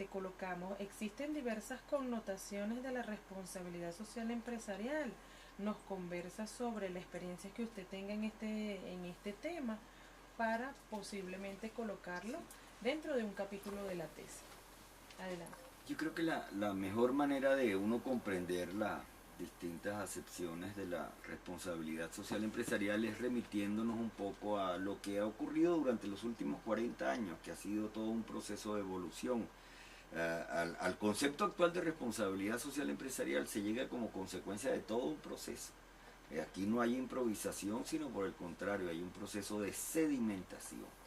colocamos, existen diversas connotaciones de la responsabilidad social empresarial. Nos conversa sobre la experiencia que usted tenga en este tema para posiblemente colocarlo dentro de un capítulo de la tesis. Adelante. Yo creo que la mejor manera de uno comprender las distintas acepciones de la responsabilidad social empresarial es remitiéndonos un poco a lo que ha ocurrido durante los últimos 40 años, que ha sido todo un proceso de evolución. Al concepto actual de responsabilidad social empresarial se llega como consecuencia de todo un proceso. Aquí no hay improvisación, sino por el contrario, hay un proceso de sedimentación.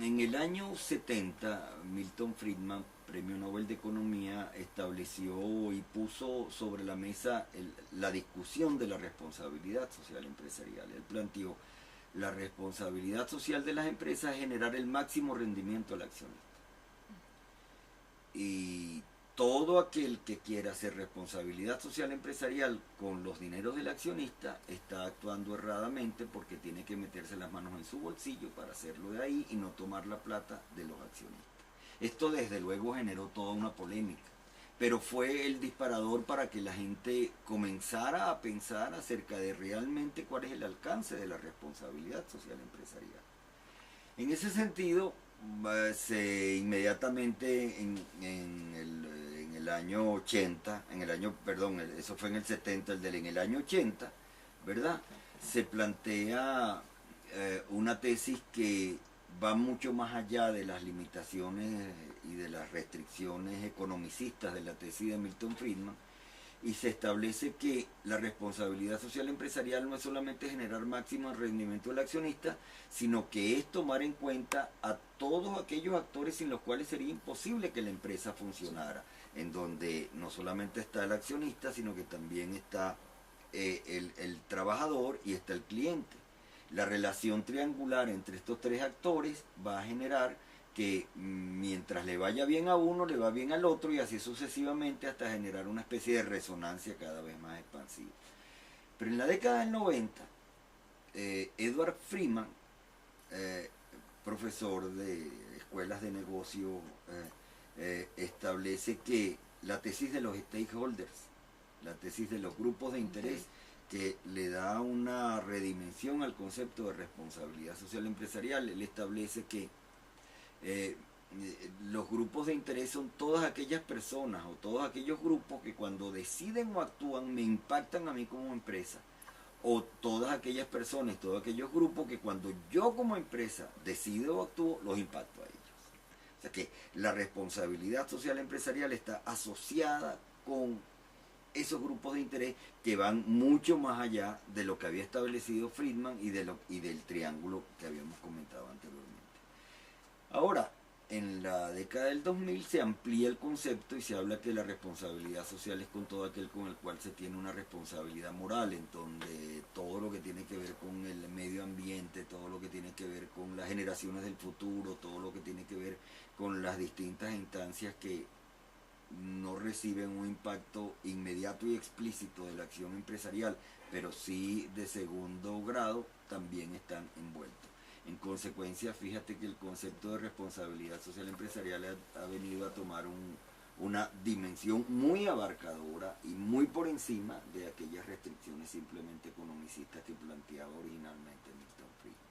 En el año 70, Milton Friedman, Premio Nobel de Economía, estableció y puso sobre la mesa la discusión de la responsabilidad social empresarial. Él planteó la responsabilidad social de las empresas es generar el máximo rendimiento al accionista. Y todo aquel que quiera hacer responsabilidad social empresarial con los dineros del accionista está actuando erradamente porque tiene que meterse las manos en su bolsillo para hacerlo de ahí y no tomar la plata de los accionistas. Esto desde luego generó toda una polémica, pero fue el disparador para que la gente comenzara a pensar acerca de realmente cuál es el alcance de la responsabilidad social empresarial. En ese sentido, inmediatamente en el año 80, perdón, eso fue en el 70, en el año 80, ¿verdad? Se plantea una tesis que va mucho más allá de las limitaciones y de las restricciones economicistas de la tesis de Milton Friedman, y se establece que la responsabilidad social empresarial no es solamente generar máximo rendimiento del accionista, sino que es tomar en cuenta a todos aquellos actores sin los cuales sería imposible que la empresa funcionara, en donde no solamente está el accionista, sino que también está el trabajador y está el cliente. La relación triangular entre estos tres actores va a generar que mientras le vaya bien a uno, le va bien al otro y así sucesivamente hasta generar una especie de resonancia cada vez más expansiva. Pero en la década del 90, Edward Freeman, profesor de escuelas de negocio, establece que la tesis de los stakeholders, la tesis de los grupos de interés, que le da una redimensión al concepto de responsabilidad social empresarial. Él establece que eh, los grupos de interés son todas aquellas personas o todos aquellos grupos que cuando deciden o actúan me impactan a mí como empresa, o todas aquellas personas, todos aquellos grupos que cuando yo como empresa decido o actúo, los impacto a ellos. O sea que la responsabilidad social empresarial está asociada con esos grupos de interés que van mucho más allá de lo que había establecido Friedman y del triángulo que habíamos comentado anteriormente. Ahora, en la década del 2000 se amplía el concepto y se habla que la responsabilidad social es con todo aquel con el cual se tiene una responsabilidad moral, en donde todo lo que tiene que ver con el medio ambiente, todo lo que tiene que ver con las generaciones del futuro, todo lo que tiene que ver con las distintas instancias que no reciben un impacto inmediato y explícito de la acción empresarial, pero sí de segundo grado, también están envueltos. En consecuencia, fíjate que el concepto de responsabilidad social empresarial ha venido a tomar una dimensión muy abarcadora y muy por encima de aquellas restricciones simplemente economicistas que planteaba originalmente Milton Friedman.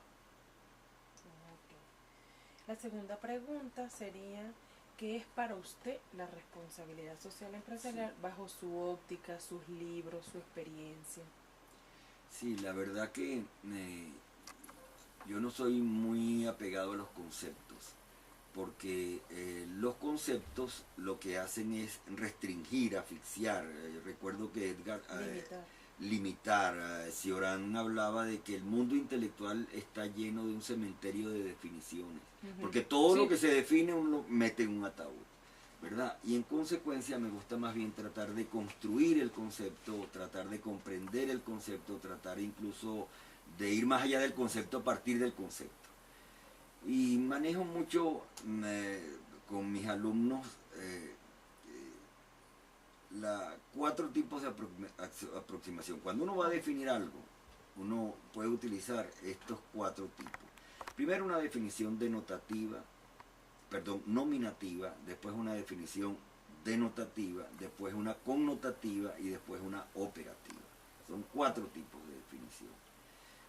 Okay. La segunda pregunta sería, ¿qué es para usted la responsabilidad social empresarial Sí. bajo su óptica, sus libros, su experiencia? Sí, la verdad que yo no soy muy apegado a los conceptos, porque los conceptos lo que hacen es restringir, asfixiar. Recuerdo que Edgar Limitar. limitar. Cioran hablaba de que el mundo intelectual está lleno de un cementerio de definiciones, porque todo lo Sí. que se define uno mete en un ataúd, ¿verdad? Y en consecuencia me gusta más bien tratar de construir el concepto, tratar de comprender el concepto, tratar incluso de ir más allá del concepto a partir del concepto. Y manejo mucho con mis alumnos cuatro tipos de aproximación. Cuando uno va a definir algo, uno puede utilizar estos cuatro tipos. Primero, una definición denotativa, perdón, nominativa, después una definición denotativa, después una connotativa y después una operativa. Son 4 tipos de definición.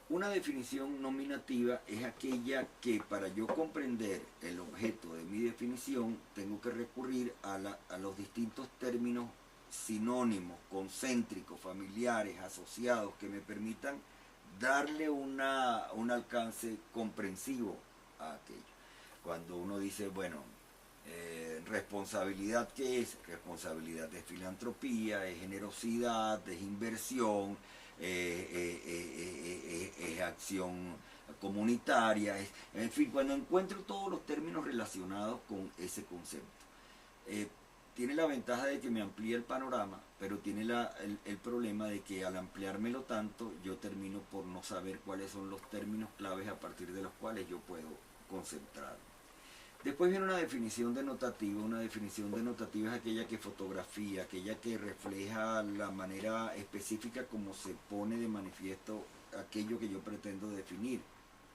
Una definición nominativa es aquella que para yo comprender el objeto de mi definición tengo que recurrir a los distintos términos sinónimos, concéntricos, familiares, asociados, que me permitan darle un alcance comprensivo a aquello. Cuando uno dice, bueno, responsabilidad, ¿qué es? Responsabilidad es filantropía, es generosidad, es inversión, es acción comunitaria, en fin, cuando encuentro todos los términos relacionados con ese concepto. Tiene la ventaja de que me amplía el panorama, pero tiene el problema de que al ampliármelo tanto, yo termino por no saber cuáles son los términos claves a partir de los cuales yo puedo concentrarme. Después viene una definición denotativa. Una definición denotativa es aquella que fotografía, aquella que refleja la manera específica como se pone de manifiesto aquello que yo pretendo definir.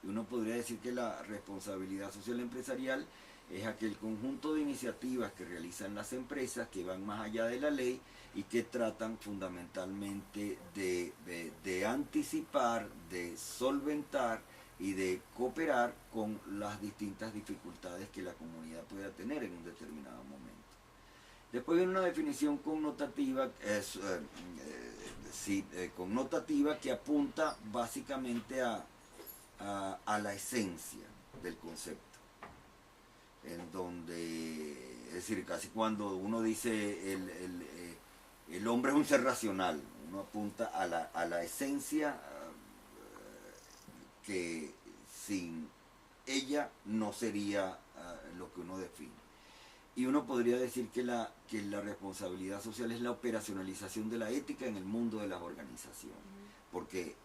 Y uno podría decir que la responsabilidad social empresarial es aquel conjunto de iniciativas que realizan las empresas que van más allá de la ley y que tratan fundamentalmente de anticipar, de solventar y de cooperar con las distintas dificultades que la comunidad pueda tener en un determinado momento. Después viene una definición connotativa, connotativa que apunta básicamente a la esencia del concepto, en donde, es decir, casi cuando uno dice el hombre es un ser racional, uno apunta a la esencia que sin ella no sería lo que uno define. Y uno podría decir que la responsabilidad social es la operacionalización de la ética en el mundo de las organizaciones, porque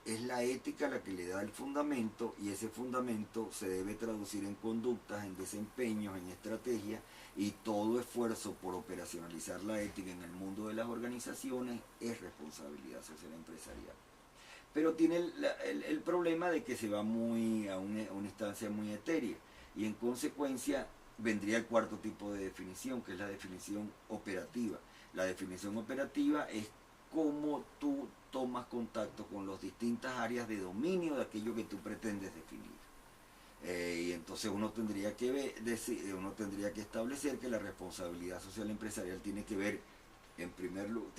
es la ética la que le da el fundamento, y ese fundamento se debe traducir en conductas, en desempeños, en estrategias, y todo esfuerzo por operacionalizar la ética en el mundo de las organizaciones es responsabilidad social empresarial. Pero tiene el problema de que se va a una instancia muy etérea, y en consecuencia vendría el 4º tipo de definición, que es la definición operativa. La definición operativa es cómo tú tomas contacto con las distintas áreas de dominio de aquello que tú pretendes definir. Y entonces uno tendría que establecer que la responsabilidad social empresarial tiene que ver, en primer lugar,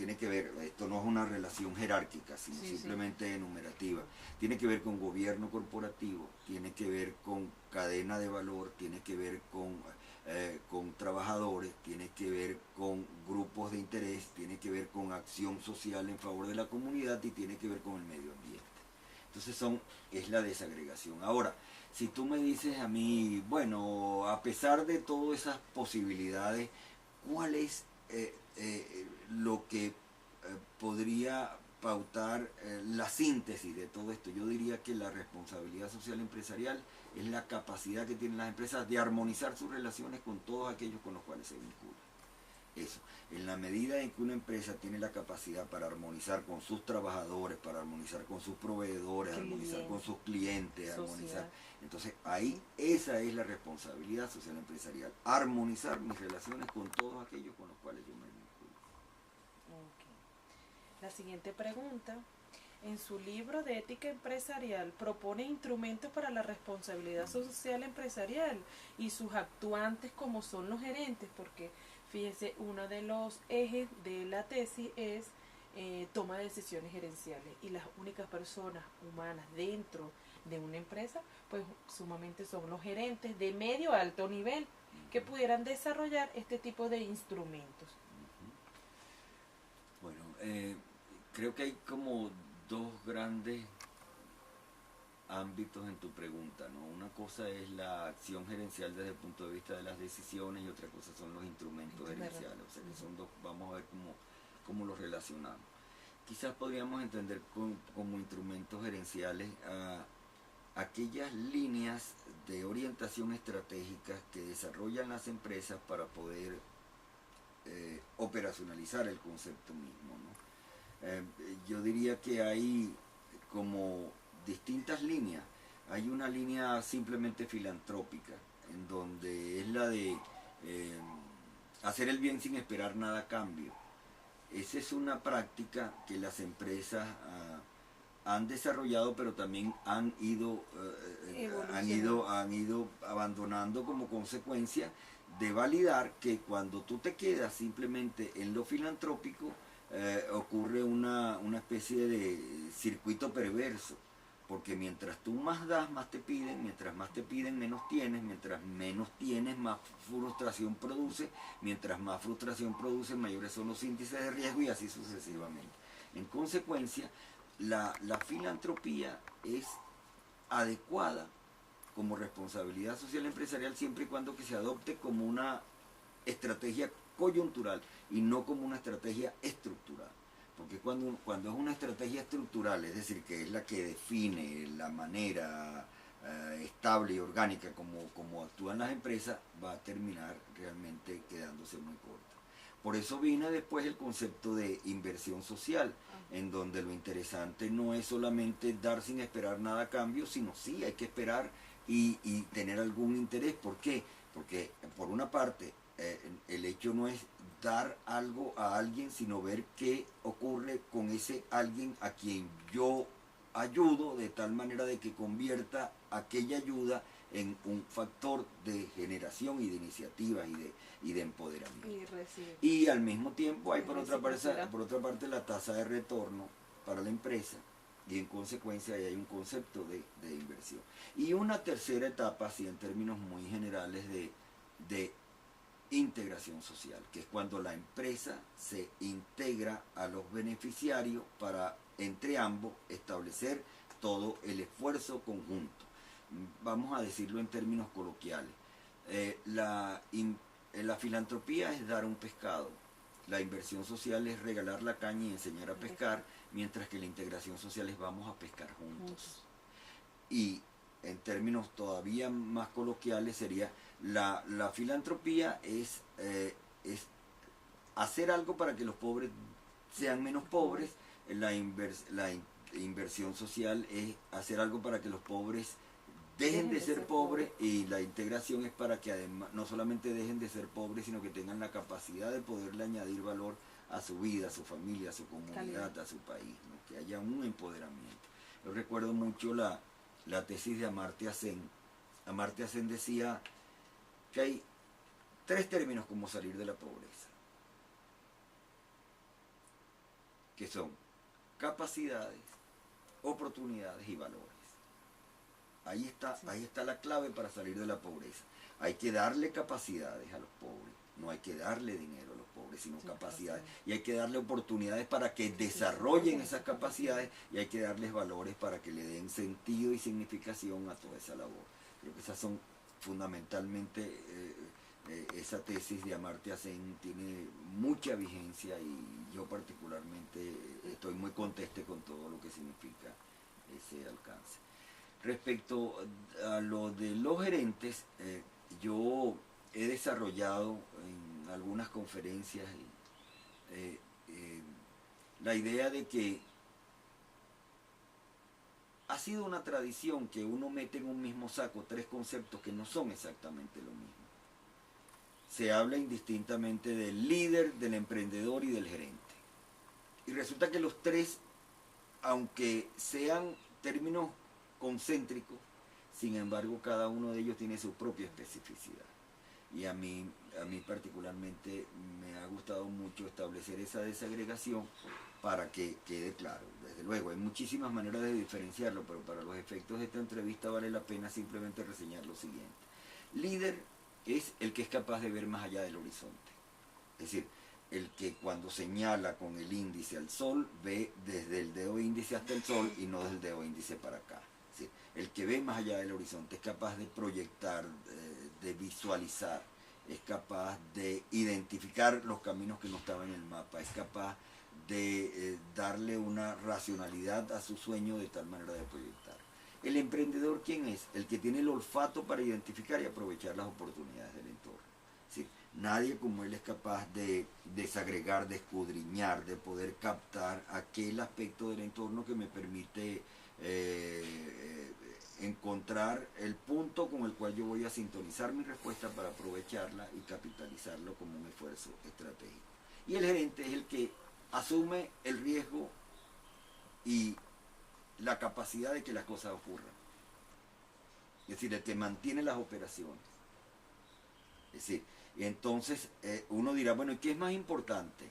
esto no es una relación jerárquica, sino simplemente enumerativa. Tiene que ver con gobierno corporativo, tiene que ver con cadena de valor, tiene que ver con trabajadores, tiene que ver con grupos de interés, tiene que ver con acción social en favor de la comunidad y tiene que ver con el medio ambiente. Entonces es la desagregación. Ahora, si tú me dices a mí, bueno, a pesar de todas esas posibilidades, ¿cuál es lo que podría pautar la síntesis de todo esto? Yo diría que la responsabilidad social empresarial es la capacidad que tienen las empresas de armonizar sus relaciones con todos aquellos con los cuales se vinculan. Eso, en la medida en que una empresa tiene la capacidad para armonizar con sus trabajadores, para armonizar con sus proveedores, armonizar con sus clientes, armonizar, entonces ahí esa es la responsabilidad social empresarial, armonizar mis relaciones con todos aquellos con los cuales yo me vinculo. Okay. La siguiente pregunta: en su libro de ética empresarial propone instrumentos para la responsabilidad social empresarial y sus actuantes como son los gerentes, porque fíjese, uno de los ejes de la tesis es toma de decisiones gerenciales, y las únicas personas humanas dentro de una empresa pues sumamente son los gerentes de medio a alto nivel, que pudieran desarrollar este tipo de instrumentos. Bueno, creo que hay como 2 grandes ámbitos en tu pregunta, ¿no? Una cosa es la acción gerencial desde el punto de vista de las decisiones, y otra cosa son los instrumentos gerenciales. O sea que son 2, vamos a ver cómo los relacionamos. Quizás podríamos entender como instrumentos gerenciales aquellas líneas de orientación estratégicas que desarrollan las empresas para poder operacionalizar el concepto mismo, ¿no? Yo diría que hay como distintas líneas. hay una línea simplemente filantrópica, en donde es la de hacer el bien sin esperar nada a cambio. Esa es una práctica que las empresas han desarrollado, pero también han ido abandonando como consecuencia de validar que cuando tú te quedas simplemente en lo filantrópico, ocurre una especie de circuito perverso, porque mientras tú más das, más te piden, mientras más te piden, menos tienes, mientras menos tienes, más frustración produce, mientras más frustración produce, mayores son los índices de riesgo y así sucesivamente. En consecuencia, la filantropía es adecuada como responsabilidad social empresarial siempre y cuando que se adopte como una estrategia coyuntural y no como una estrategia estructural. Porque cuando es una estrategia estructural, es decir, que es la que define la manera estable y orgánica como actúan las empresas, va a terminar realmente quedándose muy corta. Por eso viene después el concepto de inversión social, en donde lo interesante no es solamente dar sin esperar nada a cambio, sino sí hay que esperar y tener algún interés. ¿Por qué? Porque por una parte el hecho no es dar algo a alguien, sino ver qué ocurre con ese alguien a quien yo ayudo, de tal manera de que convierta aquella ayuda en un factor de generación y de iniciativa y de empoderamiento. Y al mismo tiempo hay por otra parte la tasa de retorno para la empresa, y en consecuencia ahí hay un concepto de inversión. Y una tercera etapa, así en términos muy generales, de integración social, que es cuando la empresa se integra a los beneficiarios para entre ambos establecer todo el esfuerzo conjunto. Vamos a decirlo en términos coloquiales. La filantropía es dar un pescado, la inversión social es regalar la caña y enseñar a pescar, mientras que la integración social es vamos a pescar juntos. Y en términos todavía más coloquiales sería la filantropía es hacer algo para que los pobres sean menos pobres, la inversión social es hacer algo para que los pobres dejen de ser pobres, y la integración es para que además no solamente dejen de ser pobres, sino que tengan la capacidad de poderle añadir valor a su vida, a su familia, a su comunidad, a su país, ¿no? Que haya un empoderamiento. Yo recuerdo mucho la tesis de Amartya Sen. Amartya Sen decía que hay 3 términos como salir de la pobreza, que son capacidades, oportunidades y valores. Ahí está la clave para salir de la pobreza. Hay que darle capacidades a los pobres, no hay que darle dinero a los pobres, sino capacidades. Y hay que darle oportunidades para que desarrollen esas capacidades, y hay que darles valores para que le den sentido y significación a toda esa labor. Creo que esas son fundamentalmente, esa tesis de Amartya Sen tiene mucha vigencia, y yo particularmente estoy muy contento con todo lo que significa ese alcance. Respecto a lo de los gerentes, yo he desarrollado en algunas conferencias la idea de que ha sido una tradición que uno mete en un mismo saco 3 conceptos que no son exactamente lo mismo. Se habla indistintamente del líder, del emprendedor y del gerente. Y resulta que los 3, aunque sean términos concéntricos, sin embargo cada uno de ellos tiene su propia especificidad. Y a mí particularmente me ha gustado mucho establecer esa desagregación para que quede claro. Desde luego, hay muchísimas maneras de diferenciarlo, pero para los efectos de esta entrevista vale la pena simplemente reseñar lo siguiente. Líder es el que es capaz de ver más allá del horizonte. Es decir, el que cuando señala con el índice al sol, ve desde el dedo índice hasta el sol y no desde el dedo índice para acá. Es decir, el que ve más allá del horizonte es capaz de proyectar, de visualizar, es capaz de identificar los caminos que no estaban en el mapa, es capaz de darle una racionalidad a su sueño de tal manera de proyectar. El emprendedor, ¿quién es? El que tiene el olfato para identificar y aprovechar las oportunidades del entorno. ¿Sí? Nadie como él es capaz de desagregar, de escudriñar, de poder captar aquel aspecto del entorno que me permite encontrar el punto con el cual yo voy a sintonizar mi respuesta para aprovecharla y capitalizarlo como un esfuerzo estratégico. Y el gerente es el que asume el riesgo y la capacidad de que las cosas ocurran. Es decir, el que mantiene las operaciones. Es decir, y entonces uno dirá, bueno, ¿y qué es más importante?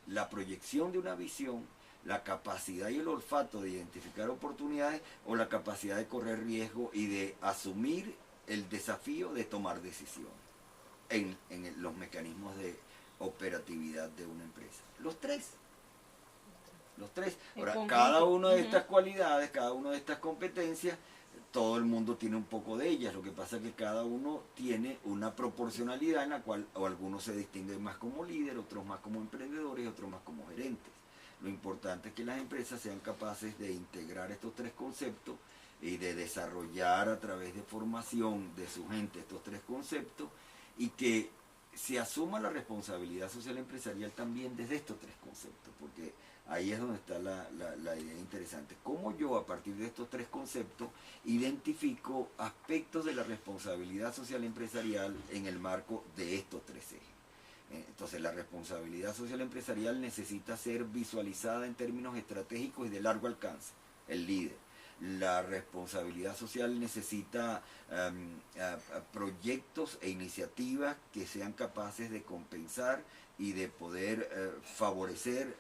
La proyección de una visión, la capacidad y el olfato de identificar oportunidades o la capacidad de correr riesgo y de asumir el desafío de tomar decisiones en los mecanismos de operatividad de una empresa. Los tres. Ahora, cada una de estas cualidades, cada una de estas competencias, todo el mundo tiene un poco de ellas. Lo que pasa es que cada uno tiene una proporcionalidad en la cual o algunos se distinguen más como líder, otros más como emprendedores, otros más como gerentes. Lo importante es que las empresas sean capaces de integrar estos tres conceptos y de desarrollar a través de formación de su gente estos tres conceptos y que se asuma la responsabilidad social empresarial también desde estos tres conceptos, porque ahí es donde está la idea interesante. Cómo yo a partir de estos tres conceptos identifico aspectos de la responsabilidad social empresarial en el marco de estos tres ejes. Entonces la responsabilidad social empresarial necesita ser visualizada en términos estratégicos y de largo alcance, el líder. La responsabilidad social necesita proyectos e iniciativas que sean capaces de compensar y de poder favorecer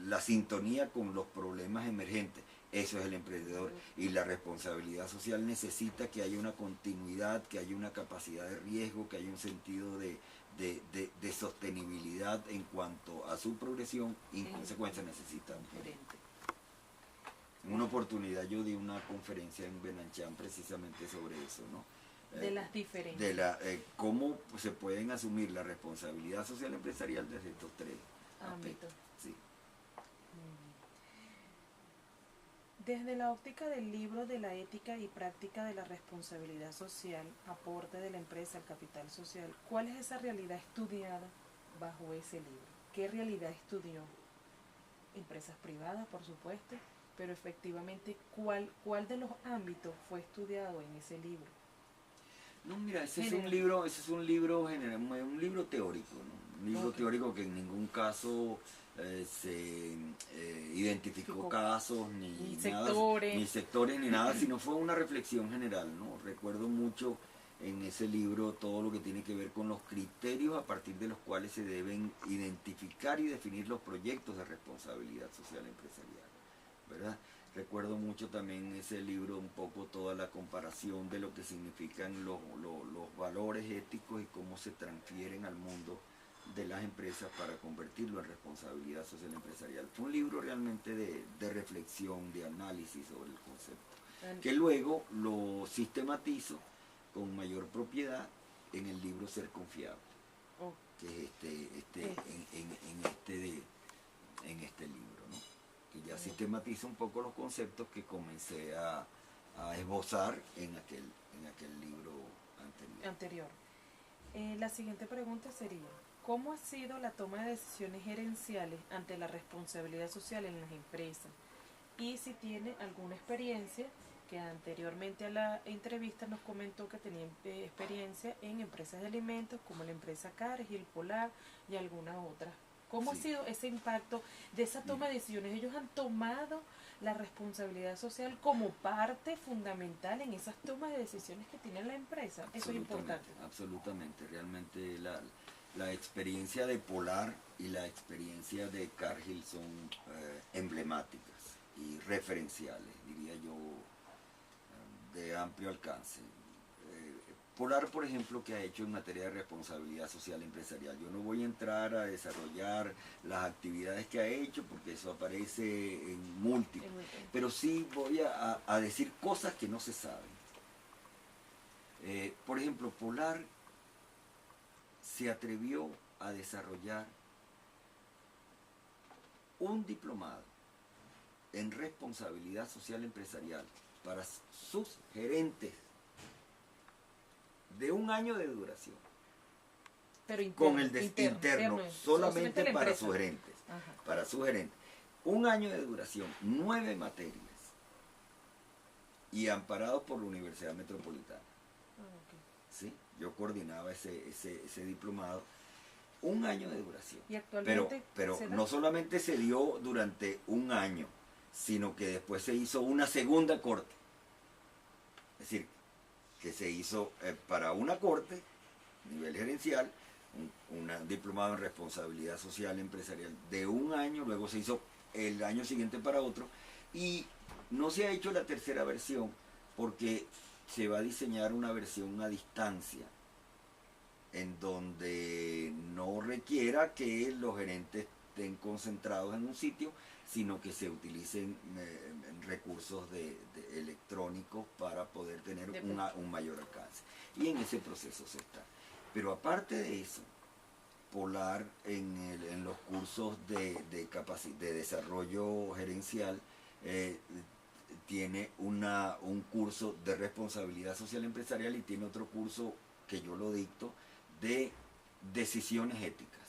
la sintonía con los problemas emergentes. Eso es el emprendedor. Y la responsabilidad social necesita que haya una continuidad, que haya una capacidad de riesgo, que haya un sentido de sostenibilidad en cuanto a su progresión y en consecuencia necesita un gerente. En una oportunidad yo di una conferencia en Benanchán precisamente sobre eso, ¿no? De las diferencias. De cómo se pueden asumir la responsabilidad social empresarial desde estos tres ámbitos. Sí. Desde la óptica del libro de la ética y práctica de la responsabilidad social, aporte de la empresa al capital social, ¿cuál es esa realidad estudiada bajo ese libro? ¿Qué realidad estudió? Empresas privadas, por supuesto, pero efectivamente, ¿cuál de los ámbitos fue estudiado en ese libro? No, mira, ese es un libro general, un libro teórico, ¿no? Un libro teórico que en ningún caso se identificó casos ni sectores ni nada, sino fue una reflexión general, ¿no? Recuerdo mucho en ese libro todo lo que tiene que ver con los criterios a partir de los cuales se deben identificar y definir los proyectos de responsabilidad social empresarial, ¿verdad? Recuerdo mucho también en ese libro un poco toda la comparación de lo que significan los valores éticos y cómo se transfieren al mundo de las empresas para convertirlo en responsabilidad social empresarial. Fue un libro realmente de reflexión, de análisis sobre el concepto, que luego lo sistematizo con mayor propiedad en el libro Ser Confiable, que es en este libro, ¿no? Que ya sistematiza un poco los conceptos que comencé a esbozar en aquel libro anterior. La siguiente pregunta sería, ¿cómo ha sido la toma de decisiones gerenciales ante la responsabilidad social en las empresas? Y si tiene alguna experiencia, que anteriormente a la entrevista nos comentó que tenía experiencia en empresas de alimentos como la empresa Cargill, Polar y algunas otras. ¿Cómo ha sido ese impacto de esa toma de decisiones? Ellos han tomado la responsabilidad social como parte fundamental en esas tomas de decisiones que tiene la empresa. Eso es importante. Absolutamente. Realmente la experiencia de Polar y la experiencia de Cargill son emblemáticas y referenciales, diría yo, de amplio alcance. Polar, por ejemplo, que ha hecho en materia de responsabilidad social empresarial. Yo no voy a entrar a desarrollar las actividades que ha hecho porque eso aparece en múltiples, pero sí voy a decir cosas que no se saben. Por ejemplo, Polar se atrevió a desarrollar un diplomado en responsabilidad social empresarial para sus gerentes de 1 año de duración. Pero interno, con el interno solamente para sus gerentes. Para sus gerentes. 1 año de duración, 9 materias. y amparados por la Universidad Metropolitana. Ok. ¿Sí? Yo coordinaba ese diplomado. Un año de duración. Y actualmente pero se da. no solamente se dio durante un año, sino que después se hizo una segunda corte. Es decir, que se hizo para una corte, nivel gerencial, un diplomado en responsabilidad social empresarial de un año, luego se hizo el año siguiente para otro, y no se ha hecho la tercera versión porque se va a diseñar una versión a distancia, en donde no requiera que los gerentes estén concentrados en un sitio, sino que se utilicen recursos electrónicos para poder tener un mayor alcance. Y en ese proceso se está. Pero aparte de eso, Polar en los cursos de desarrollo gerencial tiene un curso de responsabilidad social empresarial y tiene otro curso que yo lo dicto de decisiones éticas,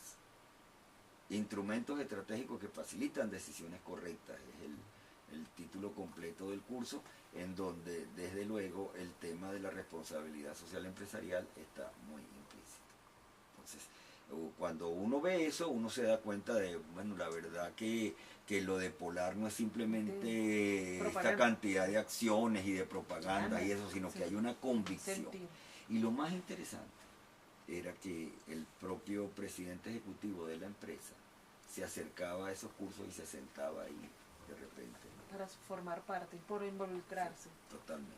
instrumentos estratégicos que facilitan decisiones correctas, es el título completo del curso, en donde desde luego el tema de la responsabilidad social empresarial está muy implícito. Entonces, cuando uno ve eso, uno se da cuenta de, bueno, la verdad que lo de Polar no es simplemente esta cantidad de acciones y de propaganda y eso, sino que hay una convicción. Y lo más interesante era que el propio presidente ejecutivo de la empresa se acercaba a esos cursos y se sentaba ahí de repente. Para formar parte, por involucrarse. Sí, totalmente.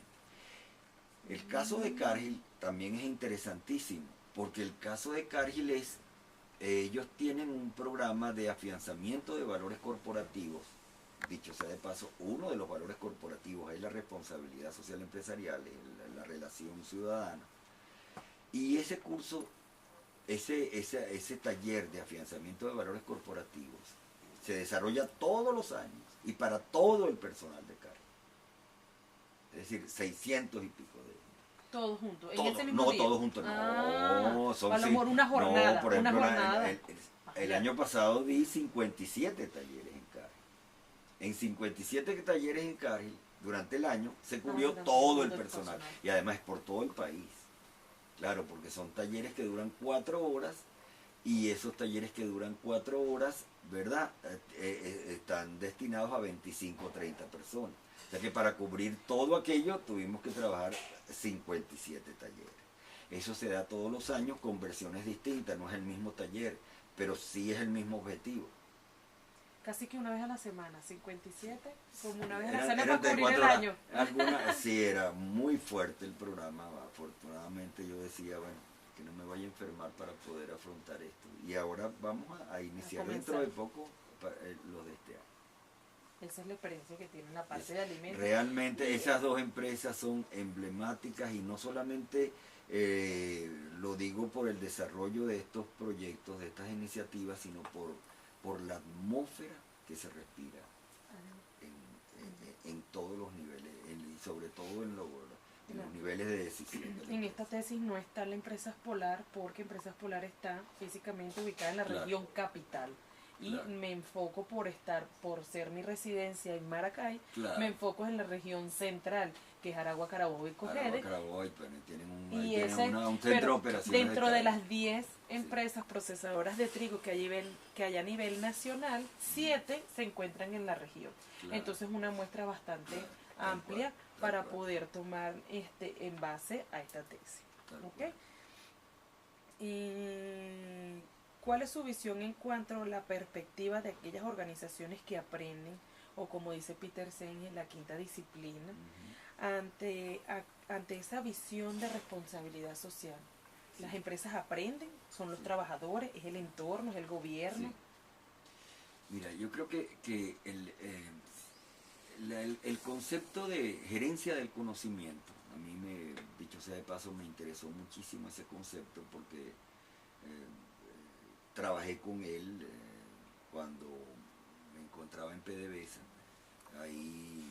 El caso de Cargill también es interesantísimo, porque el caso de Cargill es, ellos tienen un programa de afianzamiento de valores corporativos. Dicho sea de paso, uno de los valores corporativos es la responsabilidad social empresarial, la relación ciudadana. Y ese curso, ese taller de afianzamiento de valores corporativos se desarrolla todos los años y para todo el personal de Cargill. Es decir, 600 y pico de... Todos juntos, en ese mismo no, día. todos juntos, no. Son a lo mejor una jornada. No, por ejemplo, una jornada. El año pasado di 57 talleres en Cargill. En 57 talleres en Cargill, durante el año, se cubrió todo el personal. Y además es por todo el país. Claro, porque son talleres que duran 4 horas y esos talleres que duran 4 horas, ¿verdad? Están destinados a 25 o 30 personas. O sea que para cubrir todo aquello tuvimos que trabajar 57 talleres. Eso se da todos los años con versiones distintas, no es el mismo taller, pero sí es el mismo objetivo. Casi que una vez a la semana, 57, como una vez a la semana para cubrir el año. Sí, era muy fuerte el programa, afortunadamente yo decía, bueno, que no me vaya a enfermar para poder afrontar esto. Y ahora vamos a iniciar dentro de poco los de este año. Esa es la experiencia que tienen la parte de alimentos. Realmente esas dos empresas son emblemáticas y no solamente lo digo por el desarrollo de estos proyectos, de estas iniciativas, sino por la atmósfera que se respira en todos los niveles, y sobre todo en los niveles de decisión. En esta tesis no está la Empresas Polar, porque Empresas Polar está físicamente ubicada en la región capital. Y me enfoco por ser mi residencia en Maracay, me enfoco en la región central, que es Aragua, Carabobo y Cogede. Tienen un centro de operaciones. Dentro de las 10 empresas procesadoras de trigo que hay a nivel nacional, 7 se encuentran en la región. Entonces una muestra bastante amplia para poder tomar en base a esta tesis. ¿Okay? Y ¿cuál es su visión en cuanto a la perspectiva de aquellas organizaciones que aprenden, o como dice Peter Senge, la quinta disciplina, ante esa visión de responsabilidad social? ¿Las empresas aprenden? ¿Son los trabajadores? ¿Es el entorno? ¿Es el gobierno? Sí. Mira, yo creo que el concepto de gerencia del conocimiento, a mí, dicho sea de paso, me interesó muchísimo ese concepto porque trabajé con él cuando me encontraba en PDVSA. Ahí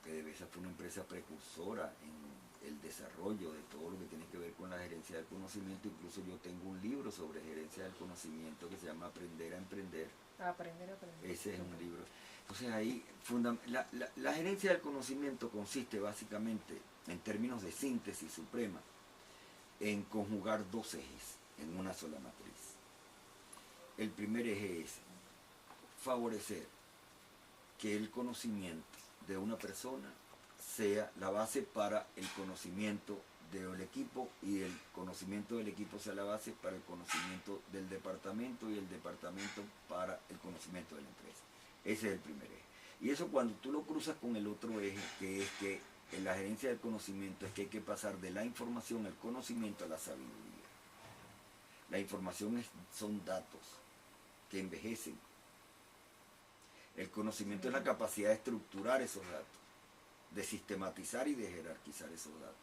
PDVSA fue una empresa precursora en el desarrollo de todo lo que tiene que ver con la gerencia del conocimiento. Incluso yo tengo un libro sobre gerencia del conocimiento que se llama Aprender a Emprender. Aprender a Aprender. Ese es un libro. Entonces ahí la gerencia del conocimiento consiste básicamente, en términos de síntesis suprema, en conjugar dos ejes en una sola matriz. El primer eje es favorecer que el conocimiento de una persona sea la base para el conocimiento del equipo y el conocimiento del equipo sea la base para el conocimiento del departamento y el departamento para el conocimiento de la empresa. Ese es el primer eje. Y eso cuando tú lo cruzas con el otro eje, que es que en la gerencia del conocimiento es que hay que pasar de la información al conocimiento a la sabiduría. La información son datos que envejecen. El conocimiento es la capacidad de estructurar esos datos, de sistematizar y de jerarquizar esos datos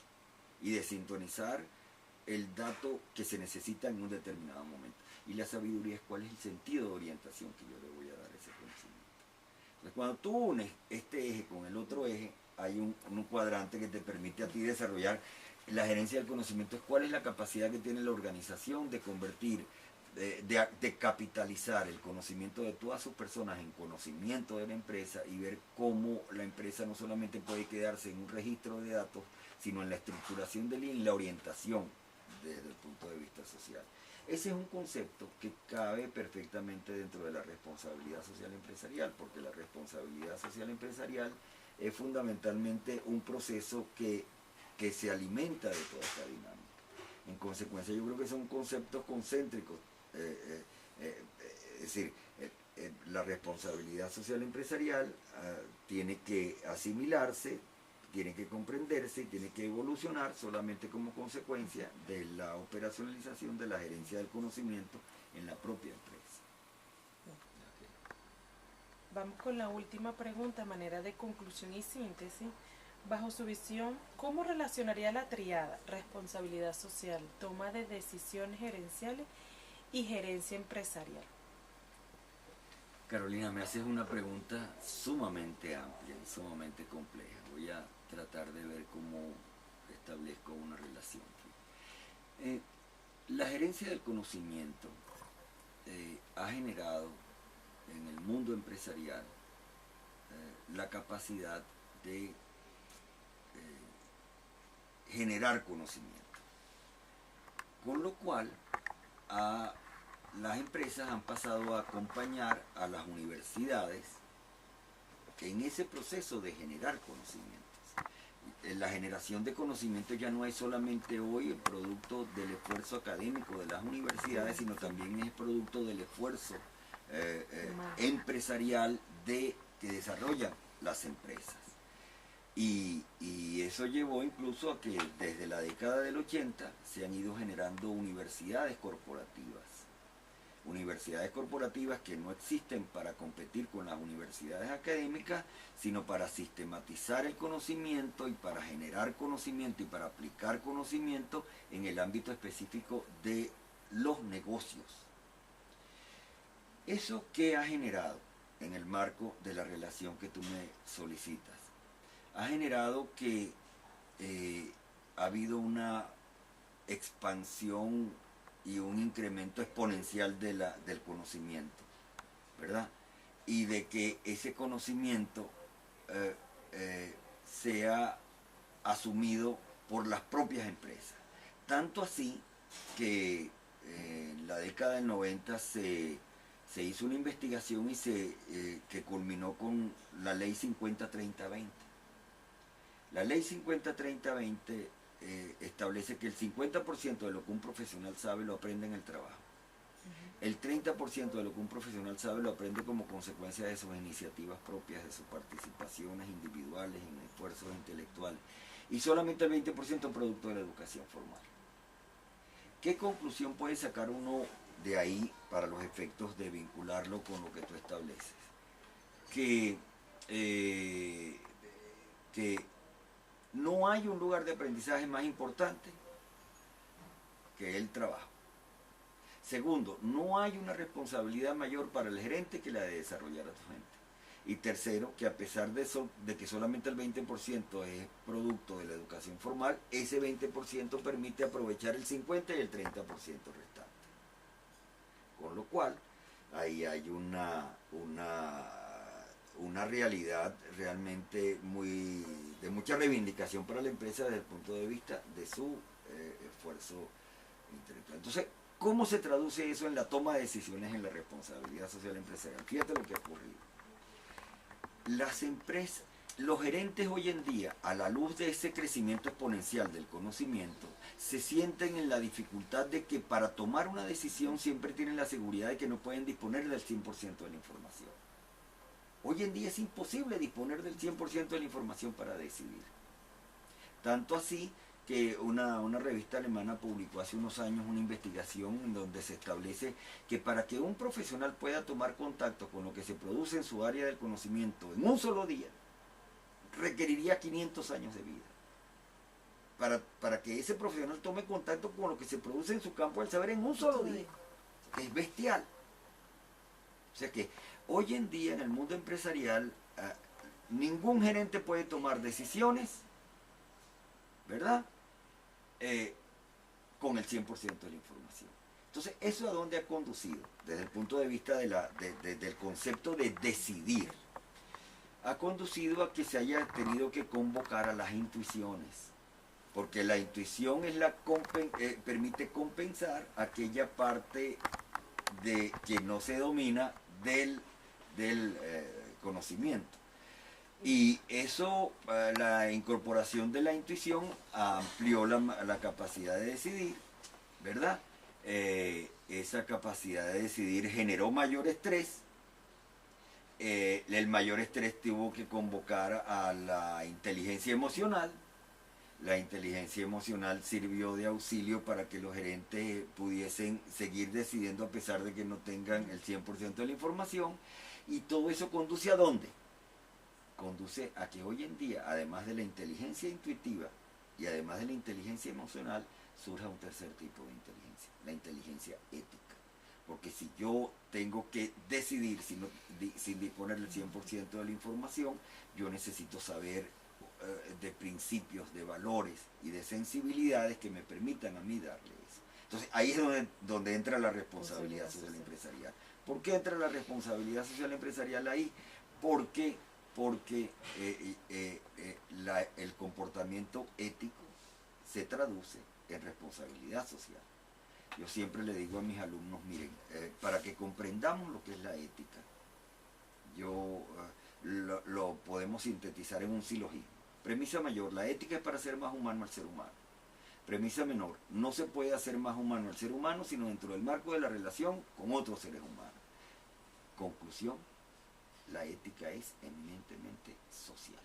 y de sintonizar el dato que se necesita en un determinado momento. Y la sabiduría es cuál es el sentido de orientación que yo le voy a dar a ese conocimiento. Entonces, cuando tú unes este eje con el otro eje, hay un cuadrante que te permite a ti desarrollar la gerencia del conocimiento. Es cuál es la capacidad que tiene la organización de convertir, de capitalizar el conocimiento de todas sus personas en conocimiento de la empresa y ver cómo la empresa no solamente puede quedarse en un registro de datos, sino en la estructuración del y en la orientación desde el punto de vista social. Ese es un concepto que cabe perfectamente dentro de la responsabilidad social empresarial, porque la responsabilidad social empresarial es fundamentalmente un proceso que se alimenta de toda esta dinámica. En consecuencia, yo creo que son conceptos concéntricos. Es decir, la responsabilidad social empresarial tiene que asimilarse, tiene que comprenderse y tiene que evolucionar solamente como consecuencia de la operacionalización de la gerencia del conocimiento en la propia empresa. Vamos con la última pregunta, manera de conclusión y síntesis. Bajo su visión, ¿cómo relacionaría la triada responsabilidad social, toma de decisiones gerenciales y gerencia empresarial? Carolina, me haces una pregunta sumamente amplia y sumamente compleja. Voy a tratar de ver cómo establezco una relación. La gerencia del conocimiento ha generado en el mundo empresarial la capacidad de generar conocimiento, con lo cual las empresas han pasado a acompañar a las universidades en ese proceso de generar conocimientos. La generación de conocimiento ya no es solamente hoy el producto del esfuerzo académico de las universidades, sino también es producto del esfuerzo empresarial que desarrollan las empresas. Y eso llevó incluso a que desde la década del 80 se han ido generando universidades corporativas que no existen para competir con las universidades académicas, sino para sistematizar el conocimiento y para generar conocimiento y para aplicar conocimiento en el ámbito específico de los negocios. ¿Eso qué ha generado en el marco de la relación que tú me solicitas? Ha generado que ha habido una expansión y un incremento exponencial del conocimiento, ¿verdad? Y de que ese conocimiento sea asumido por las propias empresas. Tanto así que en la década del 90 se hizo una investigación y que culminó con la ley 50-30-20. La ley 50-30-20 establece que el 50% de lo que un profesional sabe lo aprende en el trabajo. El 30% de lo que un profesional sabe lo aprende como consecuencia de sus iniciativas propias, de sus participaciones individuales en esfuerzos intelectuales. Y solamente el 20% producto de la educación formal. ¿Qué conclusión puede sacar uno de ahí para los efectos de vincularlo con lo que tú estableces? Que no hay un lugar de aprendizaje más importante que el trabajo. Segundo, no hay una responsabilidad mayor para el gerente que la de desarrollar a tu gente. Y tercero, que a pesar de eso, de que solamente el 20% es producto de la educación formal, ese 20% permite aprovechar el 50% y el 30% restante. Con lo cual, ahí hay una realidad realmente de mucha reivindicación para la empresa desde el punto de vista de su esfuerzo intelectual. Entonces, ¿cómo se traduce eso en la toma de decisiones en la responsabilidad social empresarial? Fíjate lo que ha ocurrido. Las empresas, los gerentes hoy en día, a la luz de ese crecimiento exponencial del conocimiento, se sienten en la dificultad de que para tomar una decisión siempre tienen la seguridad de que no pueden disponer del 100% de la información. Hoy en día es imposible disponer del 100% de la información para decidir. Tanto así que una revista alemana publicó hace unos años una investigación en donde se establece que para que un profesional pueda tomar contacto con lo que se produce en su área del conocimiento en un solo día, requeriría 500 años de vida. Para que ese profesional tome contacto con lo que se produce en su campo del saber en un solo día. Es bestial. O sea que hoy en día en el mundo empresarial ningún gerente puede tomar decisiones, ¿verdad? Con el 100% de la información. Entonces, ¿eso a dónde ha conducido? Desde el punto de vista del concepto de decidir. Ha conducido a que se haya tenido que convocar a las intuiciones. Porque la intuición es permite compensar aquella parte que no se domina del conocimiento. Y eso, la incorporación de la intuición amplió la capacidad de decidir, ¿verdad? Esa capacidad de decidir generó mayor estrés. El mayor estrés tuvo que convocar a la inteligencia emocional. La inteligencia emocional sirvió de auxilio para que los gerentes pudiesen seguir decidiendo a pesar de que no tengan el 100% de la información. Y todo eso conduce ¿a dónde? Conduce a que hoy en día, además de la inteligencia intuitiva y además de la inteligencia emocional, surja un tercer tipo de inteligencia, la inteligencia ética. Porque si yo tengo que decidir sin disponer del 100% de la información, yo necesito saber de principios, de valores y de sensibilidades que me permitan a mí darle eso. Entonces ahí es donde entra la responsabilidad social empresarial. ¿Por qué entra la responsabilidad social empresarial ahí? Porque el comportamiento ético se traduce en responsabilidad social. Yo siempre le digo a mis alumnos, miren, para que comprendamos lo que es la ética, lo podemos sintetizar en un silogismo. Premisa mayor, la ética es para hacer más humano al ser humano. Premisa menor, no se puede hacer más humano al ser humano sino dentro del marco de la relación con otros seres humanos. Conclusión, la ética es eminentemente social.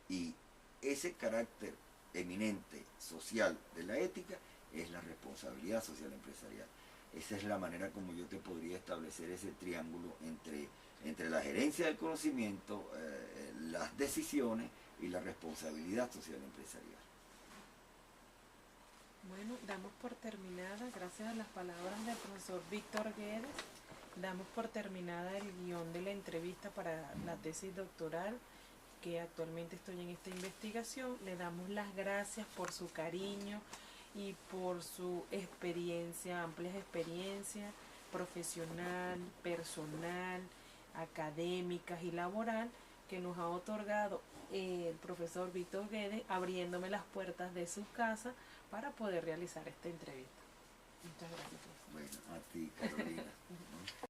Y ese carácter eminente social de la ética es la responsabilidad social empresarial. Esa es la manera como yo te podría establecer ese triángulo entre la gerencia del conocimiento, las decisiones y la responsabilidad social empresarial. Bueno, damos por terminada, gracias a las palabras del profesor Víctor Guedes, damos por terminada el guión de la entrevista para la tesis doctoral, que actualmente estoy en esta investigación. Le damos las gracias por su cariño y por su experiencia, amplia experiencia profesional, personal, académica y laboral que nos ha otorgado el profesor Víctor Guedes, abriéndome las puertas de su casa para poder realizar esta entrevista. Muchas gracias. Bueno, a ti.